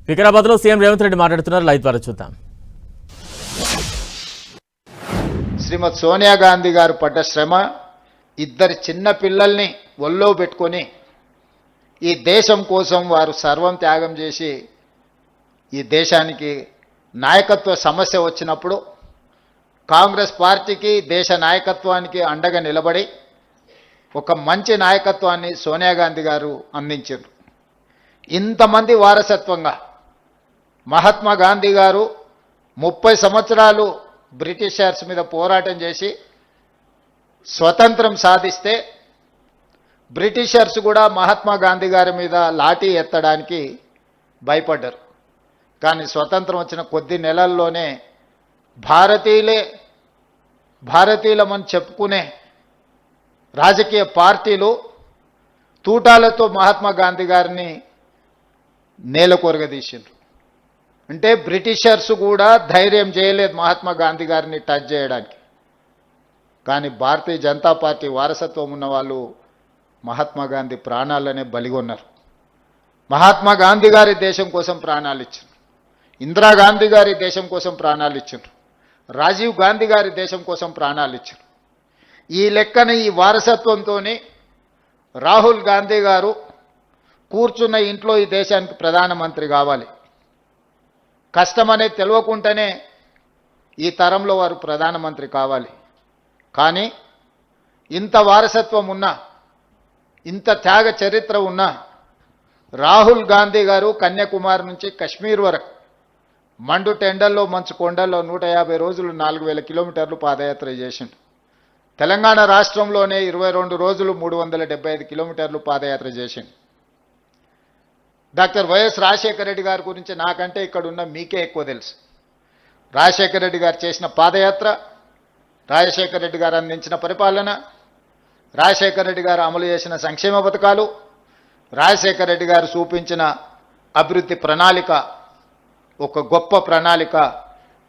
వికారాబాద్లో CM Revanth Reddy మాట్లాడుతున్నారు. Live ద్వారా చూద్దాం. శ్రీమతి సోనియా గాంధీ గారు పడ్డ శ్రమ, ఇద్దరు చిన్న పిల్లల్ని ఒళ్ళో పెట్టుకొని ఈ దేశం కోసం వారు సర్వం త్యాగం చేసి ఈ దేశానికి నాయకత్వ సమస్య వచ్చినప్పుడు కాంగ్రెస్ పార్టీకి దేశ నాయకత్వానికి అండగా నిలబడి ఒక మంచి నాయకత్వాన్ని సోనియా గాంధీ గారు అందించారు. ఇంతమంది వారసత్వంగా మహాత్మా గాంధీ గారు 30 సంవత్సరాలు బ్రిటిషర్స్ మీద పోరాటం చేసి స్వతంత్రం సాధిస్తే బ్రిటిషర్స్ కూడా మహాత్మా గాంధీ గారి మీద లాఠీ ఎత్తడానికి భయపడ్డారు. కానీ స్వతంత్రం వచ్చిన కొద్ది నెలల్లోనే భారతీయులమని చెప్పుకునే రాజకీయ పార్టీలు తూటాలతో మహాత్మా గాంధీ గారిని నేలకొరగదీసిండ్రు. అంటే బ్రిటిషర్స్ కూడా ధైర్యం చేయలేదు మహాత్మా గాంధీ గారిని టచ్ చేయడానికి. కానీ భారతీయ జనతా పార్టీ వారసత్వం ఉన్న వాళ్ళు మహాత్మా గాంధీ ప్రాణాలనే బలిగొన్నారు. మహాత్మా గాంధీ గారి దేశం కోసం ప్రాణాలు ఇచ్చారు. ఇందిరాగాంధీ గారి దేశం కోసం ప్రాణాలు ఇచ్చారు. రాజీవ్ గాంధీ గారి దేశం కోసం ప్రాణాలు ఇచ్చారు. ఈ లెక్కన ఈ వారసత్వంతోనే రాహుల్ గాంధీ గారు కూర్చున్న ఇంట్లో ఈ దేశానికి ప్రధానమంత్రి కావాలి. కష్టమనేది తెలియకుండానే ఈ తరంలో వారు ప్రధానమంత్రి కావాలి. కానీ ఇంత వారసత్వం ఉన్నా, ఇంత త్యాగ చరిత్ర ఉన్నా రాహుల్ గాంధీ గారు కన్యాకుమారి నుంచి కశ్మీర్ వరకు మండు టెండల్లో మంచు కొండల్లో 150 రోజులు 4000 కిలోమీటర్లు పాదయాత్ర చేసిండు. తెలంగాణ రాష్ట్రంలోనే 22 రోజులు 375 కిలోమీటర్లు పాదయాత్ర చేసిండు. డాక్టర్ వైఎస్ రాజశేఖర రెడ్డి గారి గురించి నాకంటే ఇక్కడ ఉన్న మీకే ఎక్కువ తెలుసు. రాజశేఖర రెడ్డి గారు చేసిన పాదయాత్ర, రాజశేఖర రెడ్డి గారు అందించిన పరిపాలన, రాజశేఖర రెడ్డి గారు అమలు చేసిన సంక్షేమ పథకాలు, రాజశేఖర రెడ్డి గారు చూపించిన అభివృద్ధి ప్రణాళిక ఒక గొప్ప ప్రణాళిక.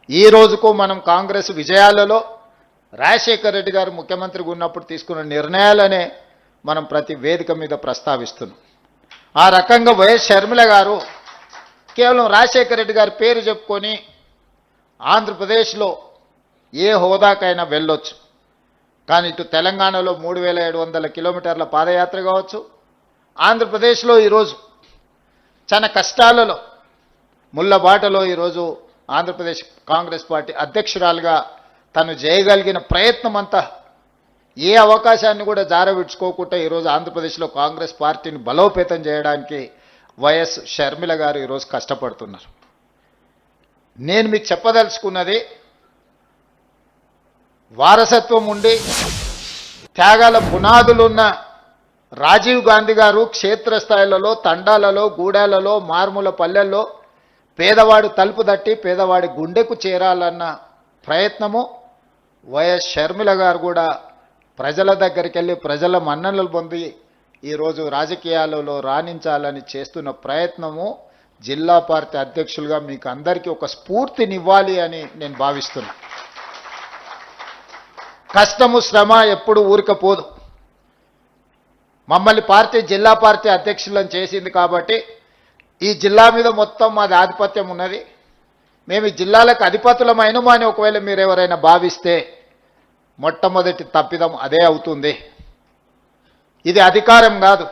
ఈ రోజుకు మనం కాంగ్రెస్ విజయాలలో రాజశేఖర రెడ్డి గారు ముఖ్యమంత్రిగా ఉన్నప్పుడు తీసుకున్న నిర్ణయాలనే మనం ప్రతి వేదిక మీద ప్రస్తావిస్తున్నాం. ఆ రకంగా వైఎస్ షర్మిల గారు కేవలం రాజశేఖర రెడ్డి గారి పేరు చెప్పుకొని ఆంధ్రప్రదేశ్లో ఏ హోదాకైనా వెళ్ళొచ్చు. కానీ ఇటు తెలంగాణలో 3700 కిలోమీటర్ల పాదయాత్ర కావచ్చు, ఆంధ్రప్రదేశ్లో ఈరోజు చాలా కష్టాలలో ముళ్ళబాటలో ఈరోజు ఆంధ్రప్రదేశ్ కాంగ్రెస్ పార్టీ అధ్యక్షురాలుగా తను చేయగలిగిన ప్రయత్నం అంతా ఏ అవకాశాన్ని కూడా జారవిడ్చుకోకుండా ఈరోజు ఆంధ్రప్రదేశ్లో కాంగ్రెస్ పార్టీని బలోపేతం చేయడానికి వైఎస్ షర్మిల గారు ఈరోజు కష్టపడుతున్నారు. నేను మీకు చెప్పదలుచుకున్నది, వారసత్వం ఉండి త్యాగాల పునాదులున్న రాజీవ్ గాంధీ గారు క్షేత్రస్థాయిలలో, తండాలలో, గూడాలలో, మారుమూల పల్లెల్లో పేదవాడు తలుపు తట్టి పేదవాడి గుండెకు చేరాలన్న ప్రయత్నము వైఎస్ షర్మిల గారు కూడా ప్రజల దగ్గరికి వెళ్ళి ప్రజల మన్ననలు పొంది ఈరోజు రాజకీయాలలో రాణించాలని చేస్తున్న ప్రయత్నము జిల్లా పార్టీ అధ్యక్షులుగా మీకు అందరికీ ఒక స్ఫూర్తినివ్వాలి అని నేను భావిస్తున్నా. కష్టము శ్రమ ఎప్పుడు ఊరికపోదు. మమ్మల్ని జిల్లా పార్టీ అధ్యక్షులను చేసింది కాబట్టి ఈ జిల్లా మీద మొత్తం మాది ఆధిపత్యం ఉన్నది. మేము ఈ జిల్లాలకు అధిపతులమైనము అని ఒకవేళ మీరు ఎవరైనా భావిస్తే మొట్టమొదటి తప్పిదం అదే అవుతుంది. ఇది అధికారం కాదు.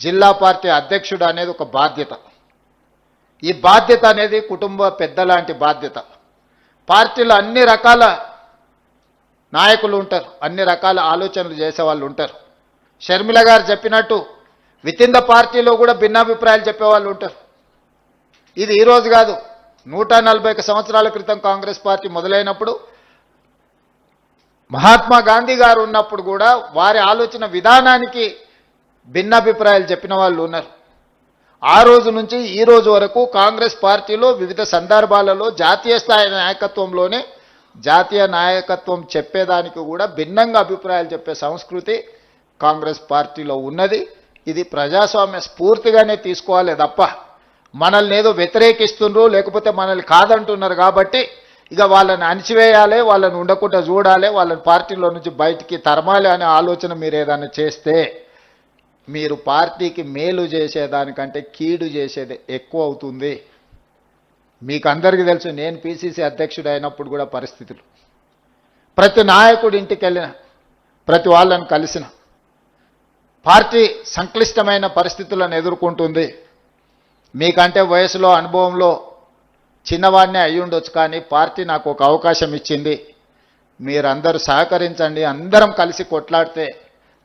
జిల్లా పార్టీ అధ్యక్షుడు అనేది ఒక బాధ్యత. ఈ బాధ్యత అనేది కుటుంబ పెద్దలాంటి బాధ్యత. పార్టీలో అన్ని రకాల నాయకులు ఉంటారు, అన్ని రకాల ఆలోచనలు చేసేవాళ్ళు ఉంటారు. షర్మిల గారు చెప్పినట్టు వితిన్ ద పార్టీలో కూడా భిన్నాభిప్రాయాలు చెప్పేవాళ్ళు ఉంటారు. ఇది ఈరోజు కాదు, 141 సంవత్సరాల క్రితం కాంగ్రెస్ పార్టీ మొదలైనప్పుడు మహాత్మా గాంధీ గారు ఉన్నప్పుడు కూడా వారి ఆలోచన విధానానికి భిన్నాభిప్రాయాలు చెప్పిన వాళ్ళు ఉన్నారు. ఆ రోజు నుంచి ఈ రోజు వరకు కాంగ్రెస్ పార్టీలో వివిధ సందర్భాలలో జాతీయ స్థాయి నాయకత్వంలోనే జాతీయ నాయకత్వం చెప్పేదానికి కూడా భిన్నంగా అభిప్రాయాలు చెప్పే సంస్కృతి కాంగ్రెస్ పార్టీలో ఉన్నది. ఇది ప్రజాస్వామ్య స్ఫూర్తిగానే తీసుకోవాలి తప్ప మనల్ని ఏదో వ్యతిరేకిస్తుండ్రు లేకపోతే మనల్ని కాదంటున్నారు కాబట్టి ఇక వాళ్ళని అణిచివేయాలి, వాళ్ళని ఉండకుండా చూడాలి, వాళ్ళని పార్టీలో నుంచి బయటికి తరమాలి అనే ఆలోచన మీరు ఏదైనా చేస్తే మీరు పార్టీకి మేలు చేసేదానికంటే కీడు చేసేది ఎక్కువ అవుతుంది. మీకు అందరికీ తెలుసు, నేను పిసిసి అధ్యక్షుడు అయినప్పుడు కూడా పరిస్థితులు, ప్రతి నాయకుడి ఇంటికి వెళ్ళిన, ప్రతి వాళ్ళని కలిసిన, పార్టీ సంక్లిష్టమైన పరిస్థితులను ఎదుర్కొంటుంది. మీకంటే వయసులో అనుభవంలో చిన్నవాడినే అయి ఉండొచ్చు, కానీ పార్టీ నాకు ఒక అవకాశం ఇచ్చింది. మీరందరూ సహకరించండి, అందరం కలిసి కొట్లాడితే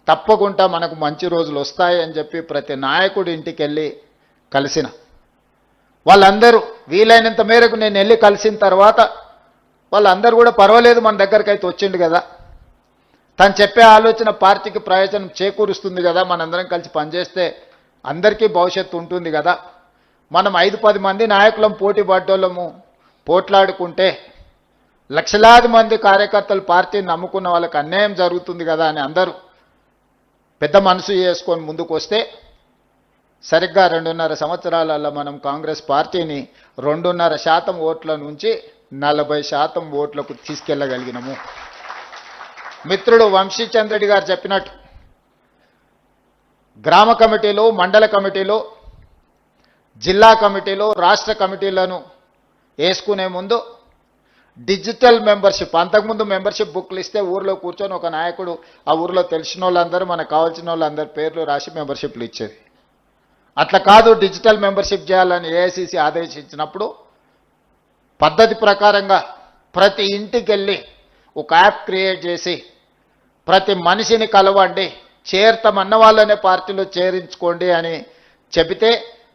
తప్పకుండా మనకు మంచి రోజులు వస్తాయి అని చెప్పి ప్రతి నాయకుడి ఇంటికి వెళ్ళి కలిసిన వాళ్ళందరూ వీలైనంత మేరకు నేను వెళ్ళి కలిసిన తర్వాత వాళ్ళందరూ కూడా పర్వాలేదు, మన దగ్గరికి అయితే వచ్చిండు కదా, తను చెప్పే ఆలోచన పార్టీకి ప్రయోజనం చేకూరుస్తుంది కదా, మనందరం కలిసి పనిచేస్తే అందరికీ భవిష్యత్తు ఉంటుంది కదా, మనం 5-10 మంది నాయకులం పోటీ పడ్డోళ్ళము పోట్లాడుకుంటే లక్షలాది మంది కార్యకర్తలు పార్టీని నమ్ముకున్న వాళ్ళకి అన్యాయం జరుగుతుంది కదా అని అందరూ పెద్ద మనసు చేసుకొని ముందుకు వస్తే సరిగ్గా 2.5 సంవత్సరాలలో మనం కాంగ్రెస్ పార్టీని 2.5% ఓట్ల నుంచి 40% ఓట్లకు తీసుకెళ్ళగలిగినాము. మిత్రుడు వంశీచంద్రెడ్డి గారు చెప్పినట్టు గ్రామ కమిటీలు, మండల కమిటీలు, జిల్లా కమిటీలు, రాష్ట్ర కమిటీలను వేసుకునే ముందు డిజిటల్ మెంబర్షిప్, అంతకుముందు మెంబర్షిప్ బుక్లు ఇస్తే ఊర్లో కూర్చొని ఒక నాయకుడు ఆ ఊర్లో తెలిసిన వాళ్ళందరూ, మనకు కావాల్సిన వాళ్ళందరి పేర్లు రాసి మెంబర్షిప్లు ఇచ్చేది. అట్లా కాదు, డిజిటల్ మెంబర్షిప్ చేయాలని ఏఐసిసి ఆదేశించినప్పుడు పద్ధతి ప్రకారంగా ప్రతి ఇంటికి వెళ్ళి ఒక యాప్ క్రియేట్ చేసి ప్రతి మనిషిని కలవండి, చేరతామన్న వాళ్ళనే పార్టీలో చేరించుకోండి అని చెబితే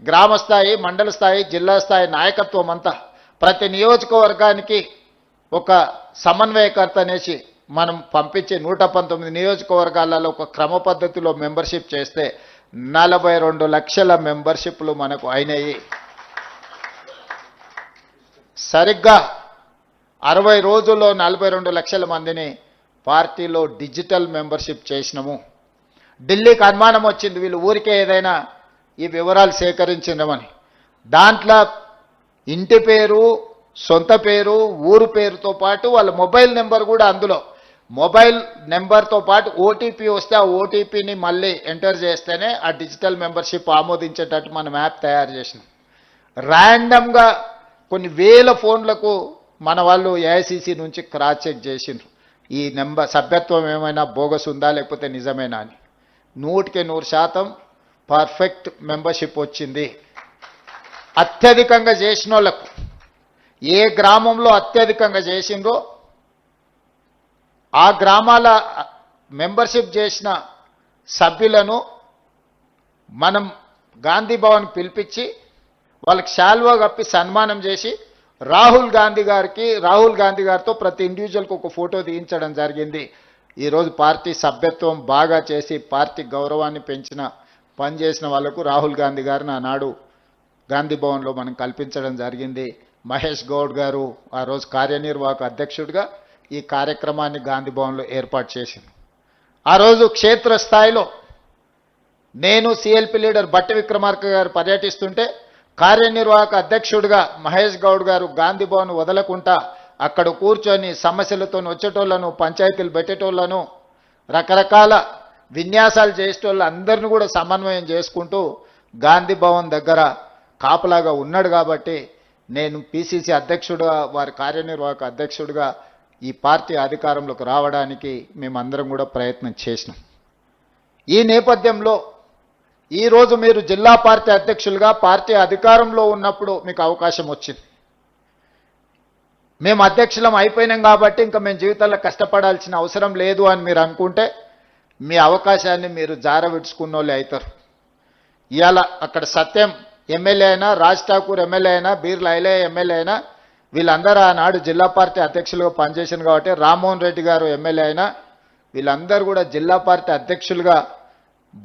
గ్రామ స్థాయి, మండల స్థాయి, జిల్లా స్థాయి నాయకత్వం అంతా ప్రతి నియోజకవర్గానికి ఒక సమన్వయకర్త అనేసి మనం పంపించి 119 నియోజకవర్గాలలో ఒక క్రమ పద్ధతిలో మెంబర్షిప్ చేస్తే 42 లక్షల మెంబర్షిప్లు మనకు అయినాయి. సరిగ్గా 60 రోజుల్లో 42 లక్షల మందిని పార్టీలో డిజిటల్ మెంబర్షిప్ చేసినాము. ఢిల్లీకి అనుమానం వచ్చింది, వీళ్ళు ఊరికే ఏదైనా ఈ వివరాలు సేకరించినామని. దాంట్లో ఇంటి పేరు, సొంత పేరు, ఊరు పేరుతో పాటు వాళ్ళ మొబైల్ నెంబర్ కూడా, అందులో మొబైల్ నెంబర్తో పాటు ఓటీపీ వస్తే ఆ ఓటీపీని మళ్ళీ ఎంటర్ చేస్తేనే ఆ డిజిటల్ మెంబర్షిప్ ఆమోదించేటట్టు మనం యాప్ తయారు చేసినాం. ర్యాండమ్గా కొన్ని వేల ఫోన్లకు మన వాళ్ళు ఏఐసిసి నుంచి క్రాస్ చెక్ చేసిండ్రు, ఈ నెంబర్ సభ్యత్వం ఏమైనా బోగస్ ఉందా లేకపోతే నిజమేనా అని. 100% పర్ఫెక్ట్ మెంబర్షిప్ వచ్చింది. అత్యధికంగా చేసిన వాళ్ళకు, ఏ గ్రామంలో అత్యధికంగా చేసిండ్రో ఆ గ్రామాల మెంబర్షిప్ చేసిన సభ్యులను మనం గాంధీ భవన్ పిలిపించి వాళ్ళకి శాల్వా కప్పి సన్మానం చేసి రాహుల్ గాంధీ గారితో ప్రతి ఇండివిజువల్కి ఒక ఫోటో తీయించడం జరిగింది. ఈరోజు పార్టీ సభ్యత్వం బాగా చేసి పార్టీ గౌరవాన్ని పెంచిన పనిచేసిన వాళ్లకు రాహుల్ గాంధీ గారిని ఆనాడు గాంధీ భవన్లో మనం కల్పించడం జరిగింది. మహేష్ గౌడ్ గారు ఆ రోజు కార్యనిర్వాహక అధ్యక్షుడిగా ఈ కార్యక్రమాన్ని గాంధీ భవన్లో ఏర్పాటు చేసింది. ఆ రోజు క్షేత్రస్థాయిలో నేను సిఎల్పి లీడర్ బట్టి విక్రమార్క గారు పర్యటిస్తుంటే కార్యనిర్వాహక అధ్యక్షుడిగా మహేష్ గౌడ్ గారు గాంధీ భవన్ వదలకుండా అక్కడ కూర్చొని సమస్యలతో వచ్చేటోళ్లను, పంచాయతీలు పెట్టేటోళ్లను, రకరకాల విన్యాసాలు చేసేటోళ్ళు అందరిని కూడా సమన్వయం చేసుకుంటూ గాంధీ భవన్ దగ్గర కాపలాగా ఉన్నాడు. కాబట్టి నేను పిసిసి అధ్యక్షుడిగా, వారి కార్యనిర్వాహక అధ్యక్షుడిగా ఈ పార్టీ అధికారంలోకి రావడానికి మేమందరం కూడా ప్రయత్నం చేసినాం. ఈ నేపథ్యంలో ఈరోజు మీరు జిల్లా పార్టీ అధ్యక్షులుగా పార్టీ అధికారంలో ఉన్నప్పుడు మీకు అవకాశం వచ్చింది. మేము అధ్యక్షులం అయిపోయినాం కాబట్టి ఇంకా మేము జీవితంలో కష్టపడాల్సిన అవసరం లేదు అని మీరు అనుకుంటే మీ అవకాశాన్ని మీరు జారవిడుచుకున్న వాళ్ళే అవుతారు. ఇవాళ అక్కడ సత్యం ఎమ్మెల్యే అయినా, రాజ్ ఠాకూర్ ఎమ్మెల్యే అయినా, బీర్ల ఐలయ్య ఎమ్మెల్యే అయినా, వీళ్ళందరూ ఆనాడు జిల్లా పార్టీ అధ్యక్షులుగా పనిచేసింది కాబట్టి, రామ్మోహన్ రెడ్డి గారు ఎమ్మెల్యే అయినా, వీళ్ళందరూ కూడా జిల్లా పార్టీ అధ్యక్షులుగా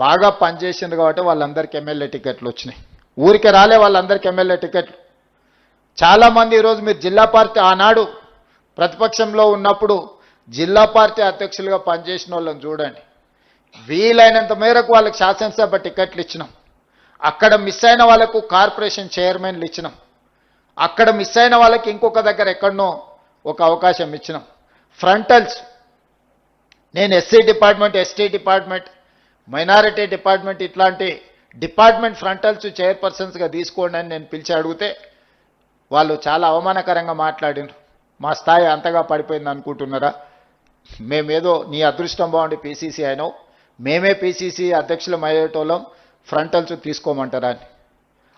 బాగా పనిచేసింది కాబట్టి వాళ్ళందరికీ ఎమ్మెల్యే టికెట్లు వచ్చినాయి. ఊరికే రాలే వాళ్ళందరికీ ఎమ్మెల్యే టికెట్లు. చాలామంది ఈరోజు మీరు జిల్లా పార్టీ ఆనాడు ప్రతిపక్షంలో ఉన్నప్పుడు జిల్లా పార్టీ అధ్యక్షులుగా పనిచేసిన వాళ్ళని చూడండి, వీలైనంత మేరకు వాళ్ళకి శాసనసభ టికెట్లు ఇచ్చినాం. అక్కడ మిస్ అయిన వాళ్ళకు కార్పొరేషన్ చైర్మన్లు ఇచ్చినాం. అక్కడ మిస్ అయిన వాళ్ళకి ఇంకొక దగ్గర ఎక్కడనో ఒక అవకాశం ఇచ్చినాం. ఫ్రంటల్స్, నేను SC department, ST department minority department ఇట్లాంటి డిపార్ట్మెంట్ ఫ్రంటల్స్ చైర్పర్సన్స్గా తీసుకోండి అని నేను పిలిచి అడిగితే వాళ్ళు చాలా అవమానకరంగా మాట్లాడినారు. మా స్థాయి అంతగా పడిపోయింది అనుకుంటున్నారా? మేమేదో నీ అదృష్టం బాగుండి పీసీసీ అయినావు, మేమే పీసీసీ అధ్యక్షులం అయ్యేటోళ్ళం, ఫ్రంటల్స్ తీసుకోమంటారా అని.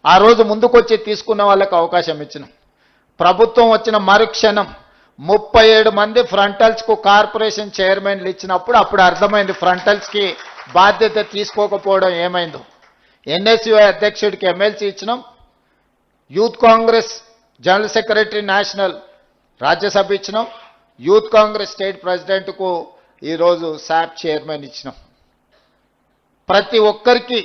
ఆ రోజు ముందుకొచ్చి తీసుకున్న వాళ్ళకి అవకాశం ఇచ్చినాం. ప్రభుత్వం వచ్చిన మరుక్షణం 37 మంది ఫ్రంటల్స్కు కార్పొరేషన్ చైర్మన్లు ఇచ్చినప్పుడు అప్పుడు అర్థమైంది ఫ్రంటల్స్కి బాధ్యత తీసుకోకపోవడం ఏమైందో. ఎన్ఎస్యుఐ అధ్యక్షుడికి ఎమ్మెల్సీ ఇచ్చినాం, youth Congress general secretary national Rajya Sabha ఇచ్చినాం, యూత్ కాంగ్రెస్ స్టేట్ ప్రెసిడెంట్కు ఈరోజు శాప్ చైర్మన్ ఇచ్చినాం. ప్రతి ఒక్కరికి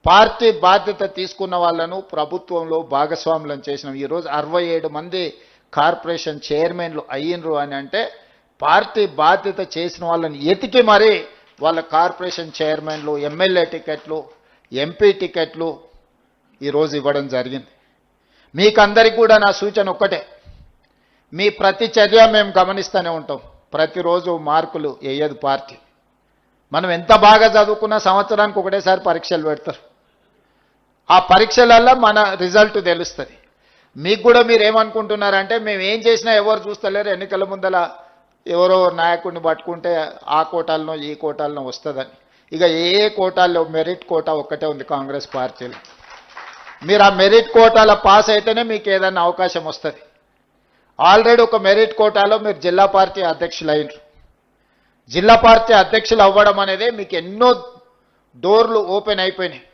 పార్టీ బాధ్యత తీసుకున్న వాళ్ళను ప్రభుత్వంలో భాగస్వాములను చేసినాం. ఈరోజు 67 మంది కార్పొరేషన్ చైర్మన్లు అయ్యిండ్రు అని అంటే పార్టీ బాధ్యత చేసిన వాళ్ళని ఎతికి మరీ వాళ్ళ కార్పొరేషన్ చైర్మన్లు, ఎమ్మెల్యే టికెట్లు, ఎంపీ టికెట్లు ఈరోజు ఇవ్వడం జరిగింది. మీకందరికీ కూడా నా సూచన ఒక్కటే, మీ ప్రతి చర్య మేము గమనిస్తూనే ఉంటాం. ప్రతిరోజు మార్కులు వేయదు పార్టీ. మనం ఎంత బాగా చదువుకున్నా సంవత్సరానికి ఒకటేసారి పరీక్షలు పెడతారు. ఆ పరీక్షలల్లో మన రిజల్ట్ తెలుస్తుంది. మీకు కూడా మీరు ఏమనుకుంటున్నారంటే మేము ఏం చేసినా ఎవరు చూస్తలేరు, ఎన్నికల ముందల ఎవరో నాయకుడిని పట్టుకుంటే ఆ కోటాలనో ఈ కోటాలనో వస్తుందని. ఇక ఏ కోటాల్లో మెరిట్ కోటా ఒక్కటే ఉంది కాంగ్రెస్ పార్టీలో. మీరు ఆ మెరిట్ కోటాల పాస్ అయితేనే మీకు ఏదైనా అవకాశం వస్తుంది. ఆల్రెడీ ఒక మెరిట్ కోటాలో మీరు జిల్లా పార్టీ అధ్యక్షులు అయినరు. జిల్లా పార్టీ అధ్యక్షులు అవ్వడం అనేది మీకు ఎన్నో డోర్లు ఓపెన్ అయిపోయినాయి.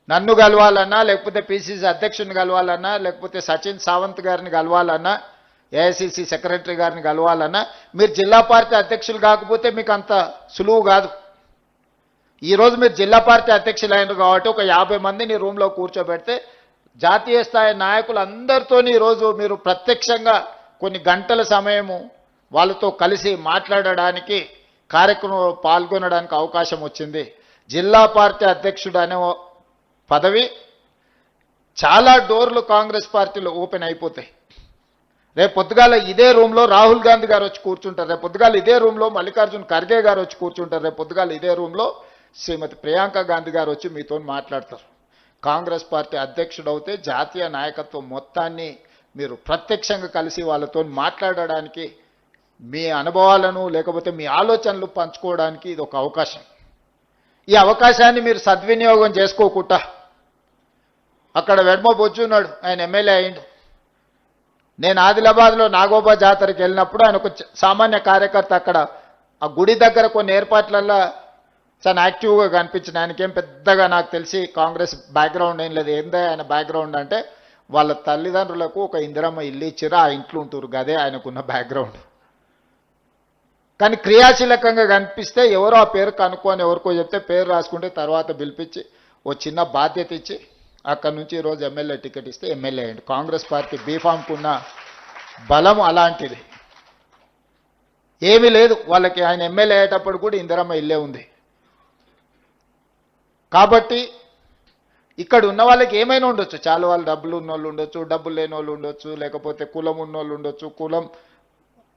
నన్ను కలవాలన్నా, లేకపోతే పిసిసి అధ్యక్షుని కలవాలన్నా, లేకపోతే సచిన్ సావంత్ గారిని కలవాలన్నా, ఏఐసిసి సెక్రటరీ గారిని కలవాలన్నా మీరు జిల్లా పార్టీ అధ్యక్షులు కాకపోతే మీకు అంత సులువు కాదు. ఈరోజు మీరు జిల్లా పార్టీ అధ్యక్షులు అయినారు కాబట్టి ఒక 50 మందిని రూమ్లో కూర్చోబెడితే జాతీయ స్థాయి నాయకులందరితో ఈరోజు మీరు ప్రత్యక్షంగా కొన్ని గంటల సమయము వాళ్ళతో కలిసి మాట్లాడడానికి, కార్యక్రమంలో పాల్గొనడానికి అవకాశం వచ్చింది. జిల్లా పార్టీ అధ్యక్షుడు అనే పదవి చాలా డోర్లు కాంగ్రెస్ పార్టీలో ఓపెన్ అయిపోతాయి. రేపు పొద్దుగాల ఇదే రూమ్లో రాహుల్ గాంధీ గారు వచ్చి కూర్చుంటారు, రేపు పొద్దుగాల ఇదే రూమ్లో మల్లికార్జున్ ఖర్గే గారు వచ్చి కూర్చుంటారు, రేపు పొద్దుగాల ఇదే రూమ్లో శ్రీమతి ప్రియాంక గాంధీ గారు వచ్చి మీతో మాట్లాడతారు. కాంగ్రెస్ పార్టీ అధ్యక్షుడు అవుతే జాతీయ నాయకత్వం మొత్తాన్ని మీరు ప్రత్యక్షంగా కలిసి వాళ్ళతో మాట్లాడడానికి, మీ అనుభవాలను లేకపోతే మీ ఆలోచనలు పంచుకోవడానికి ఇది ఒక అవకాశం. ఈ అవకాశాన్ని మీరు సద్వినియోగం చేసుకోకుండా అక్కడ వెడమ బొజ్జున్నాడు, ఆయన ఎమ్మెల్యే అయిండు. నేను ఆదిలాబాద్లో నాగోబా జాతరకి వెళ్ళినప్పుడు ఆయన ఒక సామాన్య కార్యకర్త అక్కడ ఆ గుడి దగ్గర కొన్ని ఏర్పాట్లల్లో చాలా యాక్టివ్గా కనిపించిన. ఆయనకేం పెద్దగా నాకు తెలిసి కాంగ్రెస్ బ్యాక్గ్రౌండ్ ఏం లేదు. ఏందా ఆయన బ్యాక్గ్రౌండ్ అంటే వాళ్ళ తల్లిదండ్రులకు ఒక ఇందిరమ్మ ఇల్లు ఇచ్చిరా, ఆ ఇంట్లో ఉంటారు, గదే ఆయనకున్న బ్యాక్గ్రౌండ్. కానీ క్రియాశీలకంగా కనిపిస్తే ఎవరో ఆ పేరు కనుక్కొని ఎవరికో చెప్తే పేరు రాసుకుంటే తర్వాత పిలిపించి ఓ చిన్న బాధ్యత ఇచ్చి అక్కడి నుంచి ఈరోజు ఎమ్మెల్యే టికెట్ ఇస్తే ఎమ్మెల్యే అయ్యండి. కాంగ్రెస్ పార్టీ బీఫామ్కున్న బలం అలాంటిది. ఏమీ లేదు వాళ్ళకి. ఆయన ఎమ్మెల్యే అయ్యేటప్పుడు కూడా ఇందిరమ్మ ఇల్లే ఉంది. కాబట్టి ఇక్కడ ఉన్న వాళ్ళకి ఏమైనా ఉండొచ్చు, చాలా వాళ్ళు డబ్బులు ఉన్న వాళ్ళు ఉండొచ్చు, డబ్బులు లేని వాళ్ళు ఉండొచ్చు, లేకపోతే కులం ఉన్న వాళ్ళు ఉండొచ్చు, కులం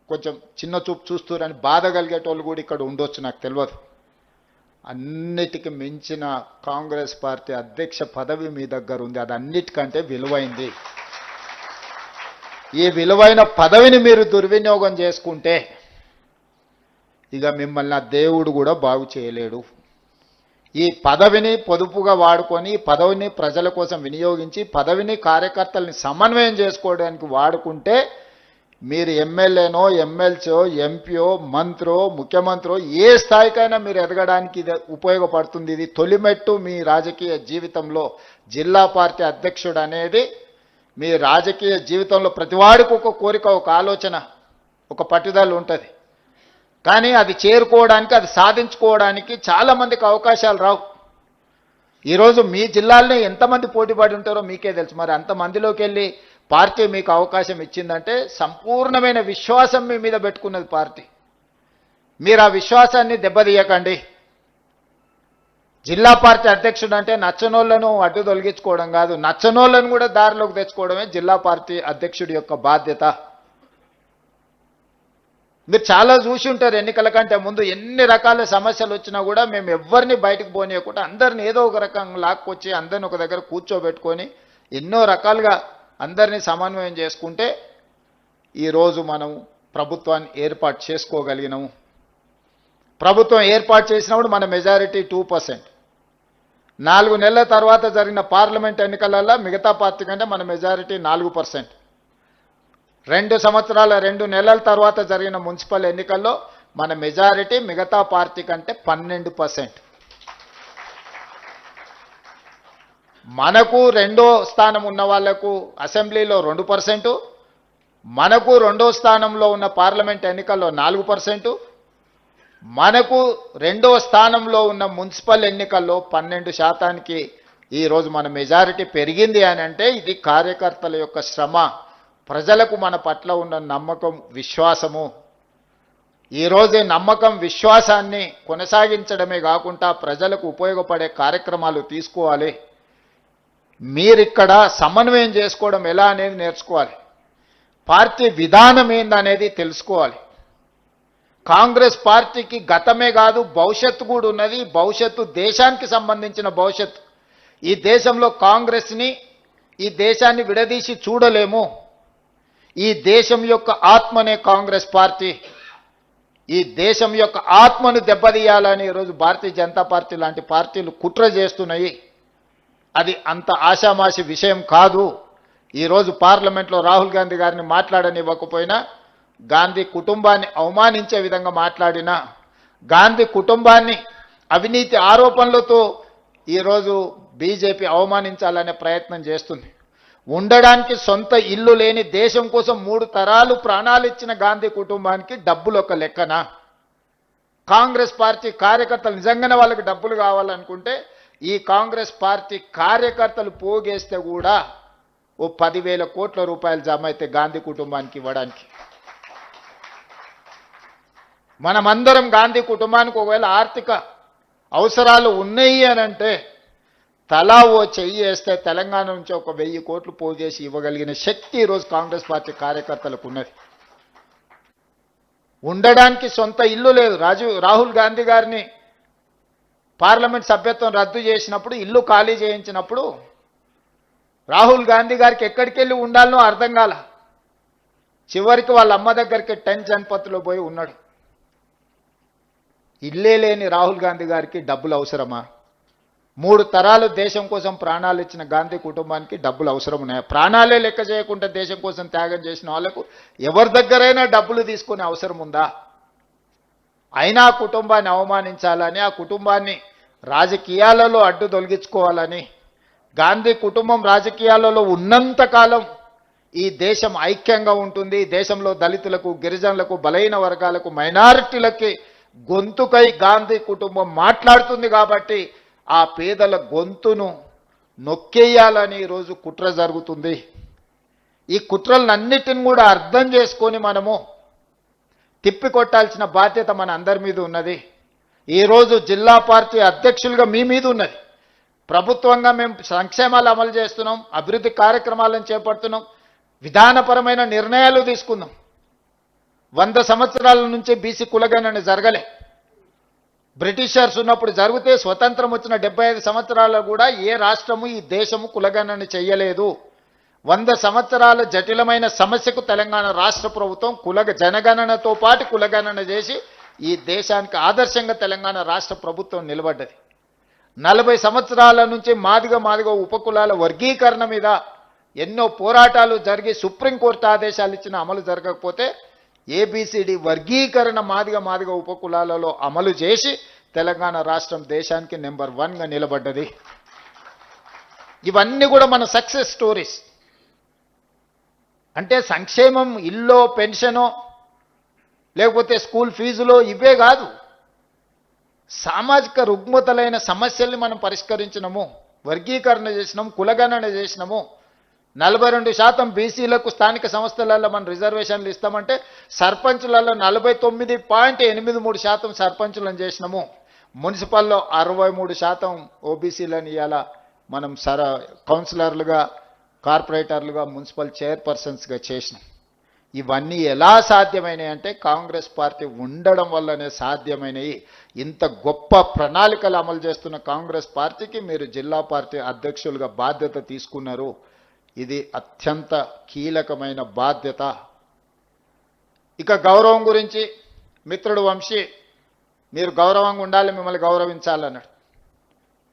కొంచెం చిన్న చూపు చూస్తారని బాధ కలిగేటోళ్ళు కూడా ఇక్కడ ఉండొచ్చు, నాకు తెలియదు. అన్నిటికీ మించిన కాంగ్రెస్ పార్టీ అధ్యక్ష పదవి మీ దగ్గర ఉంది, అది అన్నిటికంటే విలువైంది. ఈ విలువైన పదవిని మీరు దుర్వినియోగం చేసుకుంటే ఇక మిమ్మల్ని ఆ దేవుడు కూడా బాగు చేయలేడు. ఈ పదవిని పొదుపుగా వాడుకొని, పదవిని ప్రజల కోసం వినియోగించి, పదవిని కార్యకర్తల్ని సమన్వయం చేసుకోవడానికి వాడుకుంటే మీరు ఎమ్మెల్యేనో, ఎమ్మెల్సీయో, ఎంపీయో, మంత్రో, ముఖ్యమంత్రో ఏ స్థాయికైనా మీరు ఎదగడానికి ఇది ఉపయోగపడుతుంది. ఇది తొలిమెట్టు మీ రాజకీయ జీవితంలో. జిల్లా పార్టీ అధ్యక్షుడు అనేది మీ రాజకీయ జీవితంలో ప్రతివాడికి ఒక కోరిక, ఒక ఆలోచన, ఒక పట్టుదల ఉంటుంది. కానీ అది చేరుకోవడానికి, అది సాధించుకోవడానికి చాలామందికి అవకాశాలు రావు. ఈరోజు మీ జిల్లాలోనే ఎంతమంది పోటీపడి ఉంటారో మీకే తెలుసు. మరి అంతమందిలోకి వెళ్ళి పార్టీ మీకు అవకాశం ఇచ్చిందంటే సంపూర్ణమైన విశ్వాసం మీ మీద పెట్టుకున్నది పార్టీ. మీరు ఆ విశ్వాసాన్ని దెబ్బతీయకండి. జిల్లా పార్టీ అధ్యక్షుడు అంటే నచ్చనోళ్లను అడ్డు తొలగించుకోవడం కాదు, నచ్చనోళ్లను కూడా దారిలోకి తెచ్చుకోవడమే జిల్లా పార్టీ అధ్యక్షుడి యొక్క బాధ్యత. మీరు చాలా చూసి ఉంటారు, ఎన్నికల కంటే ముందు ఎన్ని రకాల సమస్యలు వచ్చినా కూడా మేము ఎవరిని బయటకు పోనీయకుండా అందరిని ఏదో ఒక రకంగా లాక్కొచ్చి అందరిని ఒక దగ్గర కూర్చోబెట్టుకొని ఎన్నో రకాలుగా అందరినీ సమన్వయం చేసుకుంటే ఈరోజు మనం ప్రభుత్వాన్ని ఏర్పాటు చేసుకోగలిగినాము. ప్రభుత్వం ఏర్పాటు చేసినప్పుడు మన మెజారిటీ 2%. 4 నెలల తర్వాత జరిగిన పార్లమెంట్ ఎన్నికలలో మిగతా పార్టీ కంటే మన మెజారిటీ 4%. 2 సంవత్సరాల 2 నెలల తర్వాత జరిగిన మున్సిపల్ ఎన్నికల్లో మన మెజారిటీ మిగతా పార్టీ కంటే 12%. మనకు రెండో స్థానం ఉన్న వాళ్లకు అసెంబ్లీలో 2%, మనకు రెండో స్థానంలో ఉన్న పార్లమెంట్ ఎన్నికల్లో 4%, మనకు రెండో స్థానంలో ఉన్న మున్సిపల్ ఎన్నికల్లో 12%కి ఈరోజు మన మెజారిటీ పెరిగింది అని అంటే ఇది కార్యకర్తల యొక్క శ్రమ, ప్రజలకు మన పట్ల ఉన్న నమ్మకం, విశ్వాసము. ఈరోజు నమ్మకం, విశ్వాసాన్ని కొనసాగించడమే కాకుండా ప్రజలకు ఉపయోగపడే కార్యక్రమాలు తీసుకోవాలి. మీరిక్కడ సమన్వయం చేసుకోవడం ఎలా అనేది నేర్చుకోవాలి. పార్టీ విధానం ఏందనేది తెలుసుకోవాలి. కాంగ్రెస్ పార్టీకి గతమే కాదు భవిష్యత్తు కూడా ఉన్నది. భవిష్యత్తు దేశానికి సంబంధించిన భవిష్యత్తు. ఈ దేశంలో కాంగ్రెస్ని, ఈ దేశాన్ని విడదీసి చూడలేము. ఈ దేశం యొక్క ఆత్మనే కాంగ్రెస్ పార్టీ. ఈ దేశం యొక్క ఆత్మను దెబ్బతీయాలని ఈరోజు భారతీయ జనతా పార్టీ లాంటి పార్టీలు కుట్ర చేస్తున్నాయి. అది అంత ఆషామాషి విషయం కాదు. ఈరోజు పార్లమెంట్లో రాహుల్ గాంధీ గారిని మాట్లాడనివ్వకపోయినా, గాంధీ కుటుంబాన్ని అవమానించే విధంగా మాట్లాడినా, గాంధీ కుటుంబాన్ని అవినీతి ఆరోపణలతో ఈరోజు బీజేపీ అవమానించాలనే ప్రయత్నం చేస్తుంది. ఉండడానికి సొంత ఇల్లు లేని, దేశం కోసం 3 తరాలు ప్రాణాలు ఇచ్చిన గాంధీ కుటుంబానికి డబ్బులు ఒక లెక్కనా? కాంగ్రెస్ పార్టీ కార్యకర్తలు నిజంగానే వాళ్ళకి డబ్బులు కావాలనుకుంటే ఈ కాంగ్రెస్ పార్టీ కార్యకర్తలు పోగేస్తే కూడా ఓ 10,000 కోట్ల రూపాయలు జమ అయితే గాంధీ కుటుంబానికి ఇవ్వడానికి. మనమందరం గాంధీ కుటుంబానికి ఒకవేళ ఆర్థిక అవసరాలు ఉన్నాయి అని అంటే తలా ఓ చెయ్యి వేస్తే తెలంగాణ నుంచి ఒక 1000 కోట్లు పోగేసి ఇవ్వగలిగిన శక్తి ఈరోజు కాంగ్రెస్ పార్టీ కార్యకర్తలకు ఉన్నది. ఉండడానికి సొంత ఇల్లు లేదు. రాహుల్ గాంధీ గారిని పార్లమెంట్ సభ్యత్వం రద్దు చేసినప్పుడు, ఇల్లు ఖాళీ చేయించినప్పుడు రాహుల్ గాంధీ గారికి ఎక్కడికి వెళ్ళి ఉండాలనో అర్థం కాల. చివరికి వాళ్ళ అమ్మ దగ్గరికి 10 జన్పత్తులో పోయి ఉన్నాడు. ఇల్లే లేని రాహుల్ గాంధీ గారికి డబ్బులు అవసరమా? 3 తరాలు దేశం కోసం ప్రాణాలు ఇచ్చిన గాంధీ కుటుంబానికి డబ్బులు అవసరం ఉన్నాయా? ప్రాణాలే లెక్క చేయకుండా దేశం కోసం త్యాగం చేసిన వాళ్ళకు ఎవరి దగ్గరైనా డబ్బులు తీసుకునే అవసరం ఉందా? అయినా ఆ కుటుంబాన్ని అవమానించాలని, ఆ కుటుంబాన్ని రాజకీయాలలో అడ్డు తొలగించుకోవాలని, గాంధీ కుటుంబం రాజకీయాలలో ఉన్నంతకాలం ఈ దేశం ఐక్యంగా ఉంటుంది. దేశంలో దళితులకు, గిరిజనులకు, బలహీన వర్గాలకు, మైనారిటీలకి గొంతుకై గాంధీ కుటుంబం మాట్లాడుతుంది. కాబట్టి ఆ పేదల గొంతును నొక్కేయాలని ఈరోజు కుట్ర జరుగుతుంది. ఈ కుట్రలన్నిటిని కూడా అర్థం చేసుకొని మనము తిప్పికొట్టాల్సిన బాధ్యత మన అందరి మీద ఉన్నది. ఈరోజు జిల్లా పార్టీ అధ్యక్షులుగా మీ మీద ఉన్నది. ప్రభుత్వంగా మేము సంక్షేమాలు అమలు చేస్తున్నాం, అభివృద్ధి కార్యక్రమాలను చేపడుతున్నాం, విధానపరమైన నిర్ణయాలు తీసుకుందాం. 100 సంవత్సరాల నుంచి బీసీ కులగణన జరగలే. బ్రిటిషర్స్ ఉన్నప్పుడు జరిగితే స్వతంత్రం వచ్చిన 75 సంవత్సరాలు కూడా ఏ రాష్ట్రము, ఈ దేశము కులగణన చెయ్యలేదు. 100 సంవత్సరాల జటిలమైన సమస్యకు తెలంగాణ రాష్ట్ర ప్రభుత్వం జనగణనతో పాటు కులగణన చేసి ఈ దేశానికి ఆదర్శంగా తెలంగాణ రాష్ట్ర ప్రభుత్వం నిలబడ్డది. 40 సంవత్సరాల నుంచి మాదిగ ఉపకులాల వర్గీకరణ మీద ఎన్నో పోరాటాలు జరిగి సుప్రీంకోర్టు ఆదేశాలు ఇచ్చిన అమలు జరగకపోతే ఏబిసిడి వర్గీకరణ మాదిగ ఉపకులాలలో అమలు చేసి తెలంగాణ రాష్ట్రం దేశానికి నెంబర్ 1గా నిలబడ్డది. ఇవన్నీ కూడా మన సక్సెస్ స్టోరీస్. అంటే సంక్షేమం ఇల్లో, పెన్షనో, లేకపోతే స్కూల్ ఫీజులో ఇవే కాదు. సామాజిక రుగ్మతలైన సమస్యల్ని మనం పరిష్కరించినము, వర్గీకరణ చేసినాము, కులగణన చేసినాము. 42% బీసీలకు స్థానిక సంస్థలలో మనం రిజర్వేషన్లు ఇస్తామంటే సర్పంచులలో 49.83% సర్పంచులను చేసినాము. మున్సిపల్లో 63% ఓబీసీలను ఇవాళ మనం కౌన్సిలర్లుగా, కార్పొరేటర్లుగా, మున్సిపల్ చైర్పర్సన్స్గా చేసినాం. ఇవన్నీ ఎలా సాధ్యమైనాయి అంటే కాంగ్రెస్ పార్టీ ఉండడం వల్లనే సాధ్యమైనవి. ఇంత గొప్ప ప్రణాళికలు అమలు చేస్తున్న కాంగ్రెస్ పార్టీకి మీరు జిల్లా పార్టీ అధ్యక్షులుగా బాధ్యత తీసుకున్నారు. ఇది అత్యంత కీలకమైన బాధ్యత. ఇక గౌరవం గురించి మిత్రుడు వంశీ, మీరు గౌరవంగా ఉండాలి, మిమ్మల్ని గౌరవించాలన్నాడు.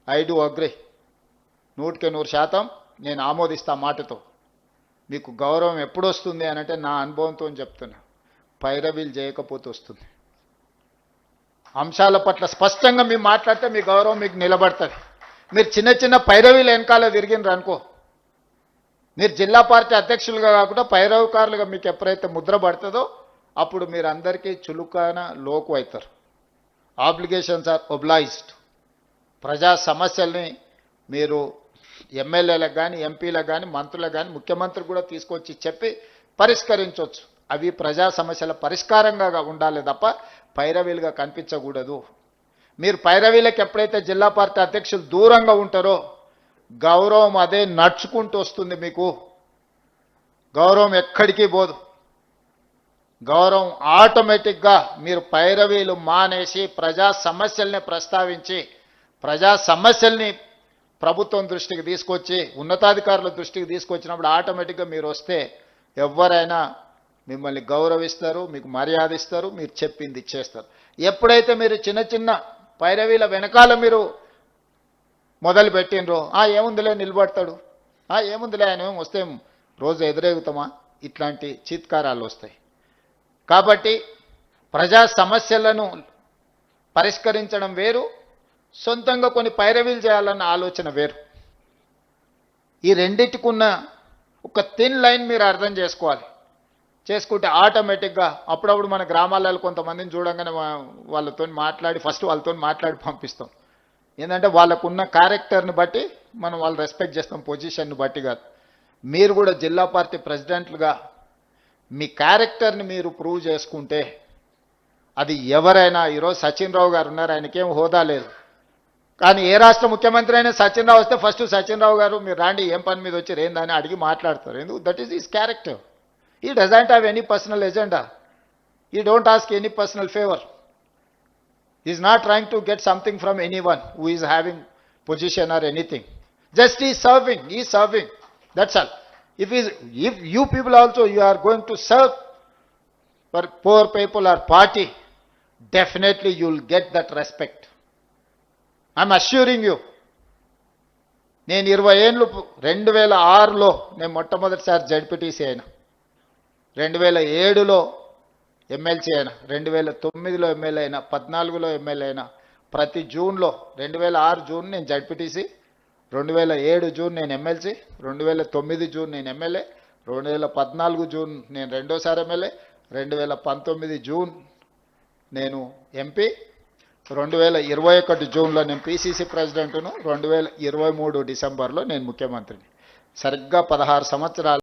ఐ డు అగ్రి, 100% నేను ఆమోదిస్తా మాటతో. మీకు గౌరవం ఎప్పుడు వస్తుంది అని అంటే నా అనుభవంతో చెప్తున్నా, పైరవీలు చేయకపోతే వస్తుంది. అంశాల పట్ల స్పష్టంగా మీరు మాట్లాడితే మీ గౌరవం మీకు నిలబడుతుంది. మీరు చిన్న చిన్న పైరవీలు వెనకాల తిరిగినరు అనుకో, మీరు జిల్లా పార్టీ అధ్యక్షులుగా కాకుండా పైరవకారులుగా మీకు ఎప్పుడైతే ముద్ర పడుతుందో అప్పుడు మీరు అందరికీ చులుకాన లోకు అవుతారు. Obligations are obliged. ప్రజా సమస్యల్ని మీరు ఎమ్మెల్యేలకు కానీ, ఎంపీలకు కానీ, మంత్రులకు కానీ, ముఖ్యమంత్రికి కూడా తీసుకొచ్చి చెప్పి పరిష్కరించవచ్చు. అవి ప్రజా సమస్యల పరిష్కారంగా ఉండాలి తప్ప పైరవీలుగా కనిపించకూడదు. మీరు పైరవీలకు ఎప్పుడైతే జిల్లా పార్టీ అధ్యక్షులు దూరంగా ఉంటారో గౌరవం అదే నడుచుకుంటూ వస్తుంది. మీకు గౌరవం ఎక్కడికి పోదు. గౌరవం ఆటోమేటిక్గా మీరు పైరవీలు మానేసి ప్రజా సమస్యల్ని ప్రస్తావించి ప్రజా సమస్యల్ని ప్రభుత్వం దృష్టికి తీసుకొచ్చి ఉన్నతాధికారుల దృష్టికి తీసుకొచ్చినప్పుడు ఆటోమేటిక్గా మీరు వస్తే ఎవరైనా మిమ్మల్ని గౌరవిస్తారు, మీకు మర్యాద ఇస్తారు, మీరు చెప్పింది చేస్తారు. ఎప్పుడైతే మీరు చిన్న చిన్న పైరవీల వెనకాల మీరు మొదలు పెట్టినరో ఏముందిలే నిలబడతాడు, ఏముందిలే ఆయన వస్తే రోజు ఎదురెగుతామా, ఇట్లాంటి చీత్కారాలు వస్తాయి. కాబట్టి ప్రజా సమస్యలను పరిష్కరించడం వేరు, సొంతంగా కొన్ని పైరవీలు చేయాలన్న ఆలోచన వేరు. ఈ రెండింటికున్న ఒక థిన్ లైన్ మీరు అర్థం చేసుకోవాలి. చేసుకుంటే ఆటోమేటిక్గా అప్పుడప్పుడు మన గ్రామాలలో కొంతమందిని చూడంగానే వాళ్ళతో మాట్లాడి వాళ్ళతో మాట్లాడి పంపిస్తాం. ఏంటంటే వాళ్ళకున్న క్యారెక్టర్ని బట్టి మనం వాళ్ళు రెస్పెక్ట్ చేస్తాం, పొజిషన్ని బట్టి కాదు. మీరు కూడా జిల్లా పార్టీ ప్రెసిడెంట్లుగా మీ క్యారెక్టర్ని మీరు ప్రూవ్ చేసుకుంటే అది ఎవరైనా, ఈరోజు సచిన్ రావు గారు ఉన్నారు, ఆయనకేం హోదా లేదు, కానీ ఏ రాష్ట్ర ముఖ్యమంత్రి అయినా సచిన్ రావు వస్తే ఫస్ట్ సచిన్ రావు గారు మీరు రాండి, ఏం పని మీద వచ్చి ఏందని అడిగి మాట్లాడతారు. ఎందుకు? That is his character. He doesn't have any personal agenda. He don't ask any personal favor. He is not trying to get something from anyone who is having position or anything. Just he is serving. He is serving. That's all. If you people also you are going to serve for poor people or party, definitely you will get that respect. I am assuring you. నేను 20 ఏళ్ళు 2006లో నేను మొట్టమొదటిసారి ZPTC అయినా, 2007లో MLC అయినా, 2009లో MLA అయినా, 14లో MLA అయినా. ప్రతి జూన్లో 2006 జూన్ నేను జడ్పీటీసీ, 2007 జూన్ నేను ఎమ్మెల్సీ, 2009 జూన్ నేను ఎమ్మెల్యే, 2014 జూన్ నేను రెండోసారి ఎమ్మెల్యే, 2019 జూన్ నేను ఎంపీ, 2021 జూన్లో నేను పీసీసీ ప్రెసిడెంట్ను, 2023 డిసెంబర్లో నేను ముఖ్యమంత్రిని. సరిగ్గా 16 సంవత్సరాలు